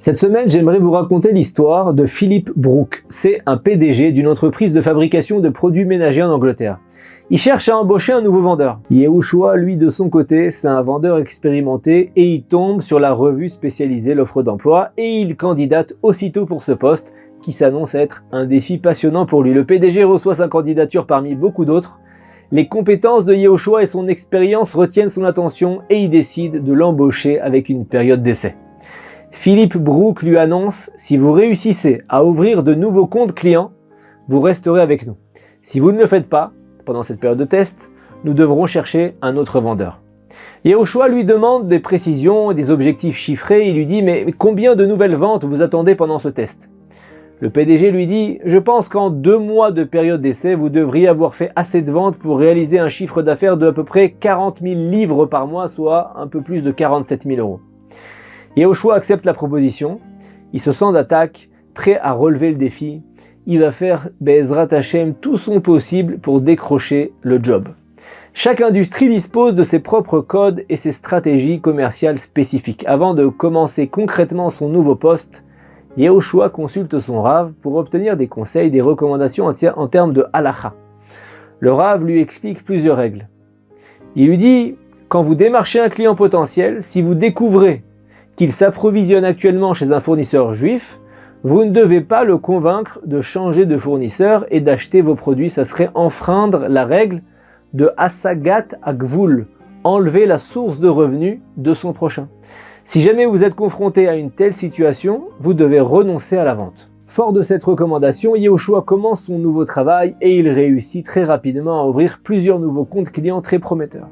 Cette semaine, j'aimerais vous raconter l'histoire de Philip Brook. C'est un PDG d'une entreprise de fabrication de produits ménagers en Angleterre. Il cherche à embaucher un nouveau vendeur. Yehoshua, lui, de son côté, c'est un vendeur expérimenté et il tombe sur la revue spécialisée L'Offre d'Emploi et il candidate aussitôt pour ce poste qui s'annonce être un défi passionnant pour lui. Le PDG reçoit sa candidature parmi beaucoup d'autres. Les compétences de Yehoshua et son expérience retiennent son attention et il décide de l'embaucher avec une période d'essai. Philip Brook lui annonce « Si vous réussissez à ouvrir de nouveaux comptes clients, vous resterez avec nous. Si vous ne le faites pas, pendant cette période de test, nous devrons chercher un autre vendeur. » Yehoshua lui demande des précisions et des objectifs chiffrés. Il lui dit « Mais combien de nouvelles ventes vous attendez pendant ce test ?» Le PDG lui dit « Je pense qu'en 2 mois de période d'essai, vous devriez avoir fait assez de ventes pour réaliser un chiffre d'affaires de à peu près 40 000 livres par mois, soit un peu plus de 47 000 euros. » Yehoshua accepte la proposition. Il se sent d'attaque, prêt à relever le défi. Il va faire Be'ezrat Hashem tout son possible pour décrocher le job. Chaque industrie dispose de ses propres codes et ses stratégies commerciales spécifiques. Avant de commencer concrètement son nouveau poste, Yehoshua consulte son Rav pour obtenir des conseils, des recommandations en termes de halakha. Le Rav lui explique plusieurs règles. Il lui dit, quand vous démarchez un client potentiel, si vous découvrez qu'il s'approvisionne actuellement chez un fournisseur juif, vous ne devez pas le convaincre de changer de fournisseur et d'acheter vos produits. Ça serait enfreindre la règle de Hasagat Agvul, enlever la source de revenus de son prochain. Si jamais vous êtes confronté à une telle situation, vous devez renoncer à la vente. Fort de cette recommandation, Yehoshua commence son nouveau travail et il réussit très rapidement à ouvrir plusieurs nouveaux comptes clients très prometteurs.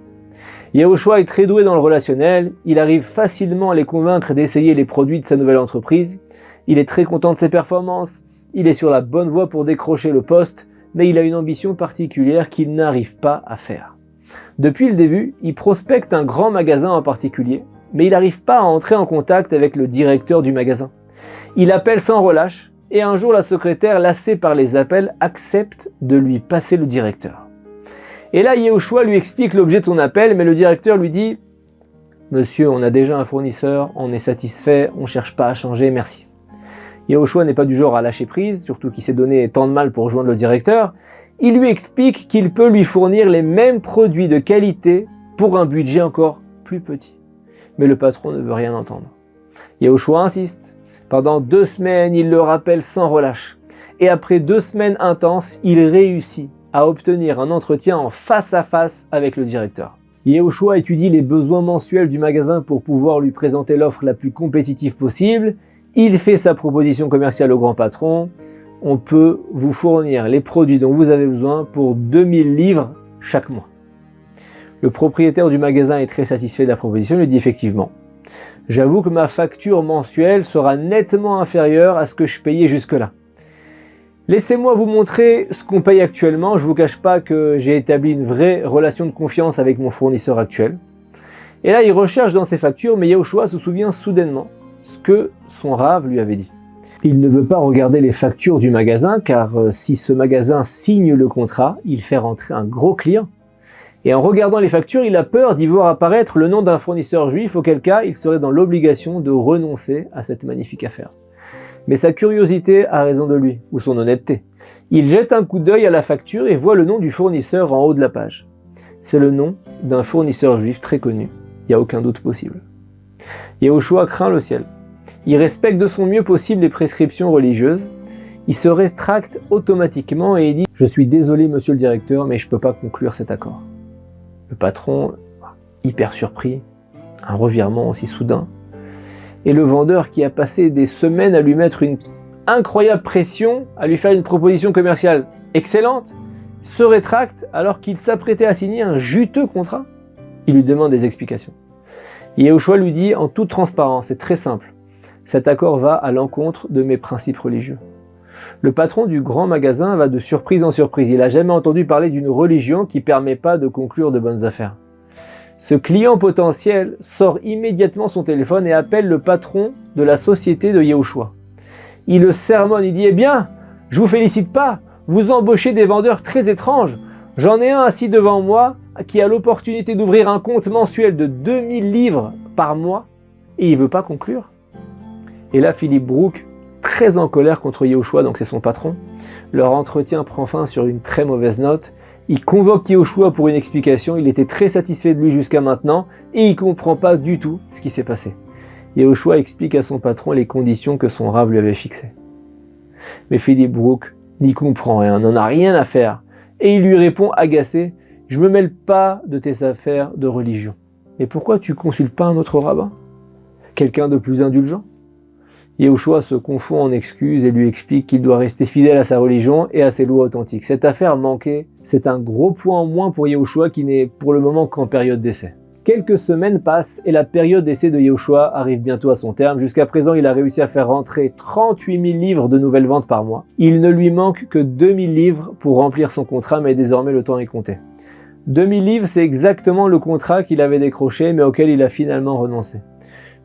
Yehoshua est très doué dans le relationnel, il arrive facilement à les convaincre d'essayer les produits de sa nouvelle entreprise, il est très content de ses performances, il est sur la bonne voie pour décrocher le poste, mais il a une ambition particulière qu'il n'arrive pas à faire. Depuis le début, il prospecte un grand magasin en particulier, mais il n'arrive pas à entrer en contact avec le directeur du magasin. Il appelle sans relâche, et un jour la secrétaire, lassée par les appels, accepte de lui passer le directeur. Et là, Yehoshua lui explique l'objet de son appel, mais le directeur lui dit « Monsieur, on a déjà un fournisseur, on est satisfait, on ne cherche pas à changer, merci. » Yehoshua n'est pas du genre à lâcher prise, surtout qu'il s'est donné tant de mal pour joindre le directeur. Il lui explique qu'il peut lui fournir les mêmes produits de qualité pour un budget encore plus petit. Mais le patron ne veut rien entendre. Yehoshua insiste. Pendant 2 semaines, il le rappelle sans relâche. Et après 2 semaines intenses, il réussit à obtenir un entretien en face à face avec le directeur. Yehoshua étudie les besoins mensuels du magasin pour pouvoir lui présenter l'offre la plus compétitive possible. Il fait sa proposition commerciale au grand patron. On peut vous fournir les produits dont vous avez besoin pour 2000 livres chaque mois. Le propriétaire du magasin est très satisfait de la proposition. Il lui dit effectivement, j'avoue que ma facture mensuelle sera nettement inférieure à ce que je payais jusque-là. Laissez-moi vous montrer ce qu'on paye actuellement. Je ne vous cache pas que j'ai établi une vraie relation de confiance avec mon fournisseur actuel. Et là, il recherche dans ses factures, mais Yehoshua se souvient soudainement ce que son Rav lui avait dit. Il ne veut pas regarder les factures du magasin, car si ce magasin signe le contrat, il fait rentrer un gros client. Et en regardant les factures, il a peur d'y voir apparaître le nom d'un fournisseur juif, auquel cas il serait dans l'obligation de renoncer à cette magnifique affaire. Mais sa curiosité a raison de lui, ou son honnêteté. Il jette un coup d'œil à la facture et voit le nom du fournisseur en haut de la page. C'est le nom d'un fournisseur juif très connu, il n'y a aucun doute possible. Yehoshua craint le ciel. Il respecte de son mieux possible les prescriptions religieuses. Il se rétracte automatiquement et il dit « Je suis désolé monsieur le directeur, mais je ne peux pas conclure cet accord. » Le patron, hyper surpris, un revirement aussi soudain. Et le vendeur qui a passé des semaines à lui mettre une incroyable pression, à lui faire une proposition commerciale excellente, se rétracte alors qu'il s'apprêtait à signer un juteux contrat. Il lui demande des explications. Yehoshua lui dit en toute transparence, c'est très simple, cet accord va à l'encontre de mes principes religieux. Le patron du grand magasin va de surprise en surprise. Il n'a jamais entendu parler d'une religion qui ne permet pas de conclure de bonnes affaires. Ce client potentiel sort immédiatement son téléphone et appelle le patron de la société de Yehoshua. Il le sermonne, il dit « Eh bien, je vous félicite pas, vous embauchez des vendeurs très étranges. J'en ai un assis devant moi qui a l'opportunité d'ouvrir un compte mensuel de 2000 livres par mois et il ne veut pas conclure. » Et là, Philippe Brook, très en colère contre Yehoshua, donc c'est son patron, leur entretien prend fin sur une très mauvaise note. Il convoque Yehoshua pour une explication, il était très satisfait de lui jusqu'à maintenant, et il comprend pas du tout ce qui s'est passé. Yehoshua explique à son patron les conditions que son rave lui avait fixées. Mais Philippe Brook n'y comprend rien, n'en a rien à faire, et il lui répond agacé, « Je me mêle pas de tes affaires de religion. Mais pourquoi tu consultes pas un autre rabbin? Quelqu'un de plus indulgent ?» Yehoshua se confond en excuses et lui explique qu'il doit rester fidèle à sa religion et à ses lois authentiques. Cette affaire manquée, c'est un gros point en moins pour Yehoshua qui n'est pour le moment qu'en période d'essai. Quelques semaines passent et la période d'essai de Yehoshua arrive bientôt à son terme. Jusqu'à présent, il a réussi à faire rentrer 38 000 livres de nouvelles ventes par mois. Il ne lui manque que 2 000 livres pour remplir son contrat, mais désormais le temps est compté. 2 000 livres, c'est exactement le contrat qu'il avait décroché, mais auquel il a finalement renoncé.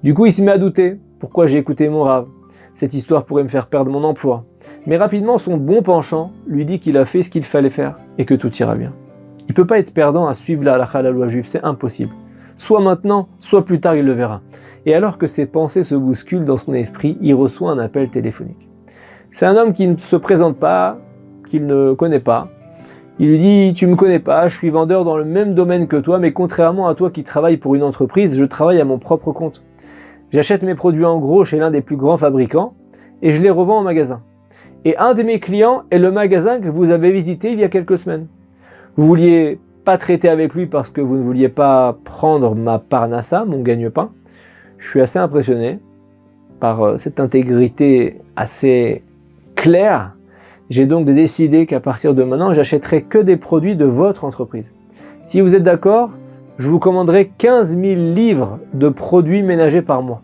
Du coup, il se met à douter. Pourquoi j'ai écouté mon rave? Cette histoire pourrait me faire perdre mon emploi. Mais rapidement, son bon penchant lui dit qu'il a fait ce qu'il fallait faire et que tout ira bien. Il ne peut pas être perdant à suivre la halakha, la loi juive, c'est impossible. Soit maintenant, soit plus tard, il le verra. Et alors que ses pensées se bousculent dans son esprit, il reçoit un appel téléphonique. C'est un homme qui ne se présente pas, qu'il ne connaît pas. Il lui dit « Tu me connais pas, je suis vendeur dans le même domaine que toi, mais contrairement à toi qui travaille pour une entreprise, je travaille à mon propre compte. J'achète mes produits en gros chez l'un des plus grands fabricants et je les revends en magasin. Et un de mes clients est le magasin que vous avez visité il y a quelques semaines. Vous vouliez pas traiter avec lui parce que vous ne vouliez pas prendre ma parnassa, mon gagne-pain. Je suis assez impressionné par cette intégrité assez claire. J'ai donc décidé qu'à partir de maintenant, j'achèterai que des produits de votre entreprise. Si vous êtes d'accord, je vous commanderai 15 000 livres de produits ménagers par mois. »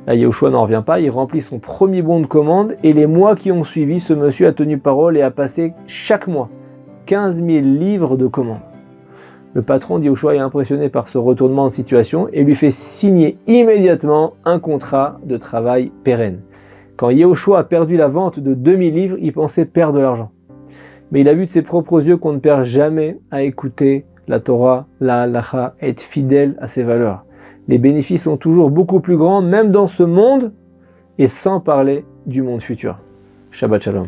Là, Yehoshua n'en revient pas, il remplit son premier bon de commande et les mois qui ont suivi, ce monsieur a tenu parole et a passé chaque mois 15 000 livres de commandes. Le patron de Yehoshua est impressionné par ce retournement de situation et lui fait signer immédiatement un contrat de travail pérenne. Quand Yehoshua a perdu la vente de 2000 livres, il pensait perdre de l'argent. Mais il a vu de ses propres yeux qu'on ne perd jamais à écouter la Torah, la halakha, être fidèle à ses valeurs. Les bénéfices sont toujours beaucoup plus grands, même dans ce monde, et sans parler du monde futur. Shabbat Shalom.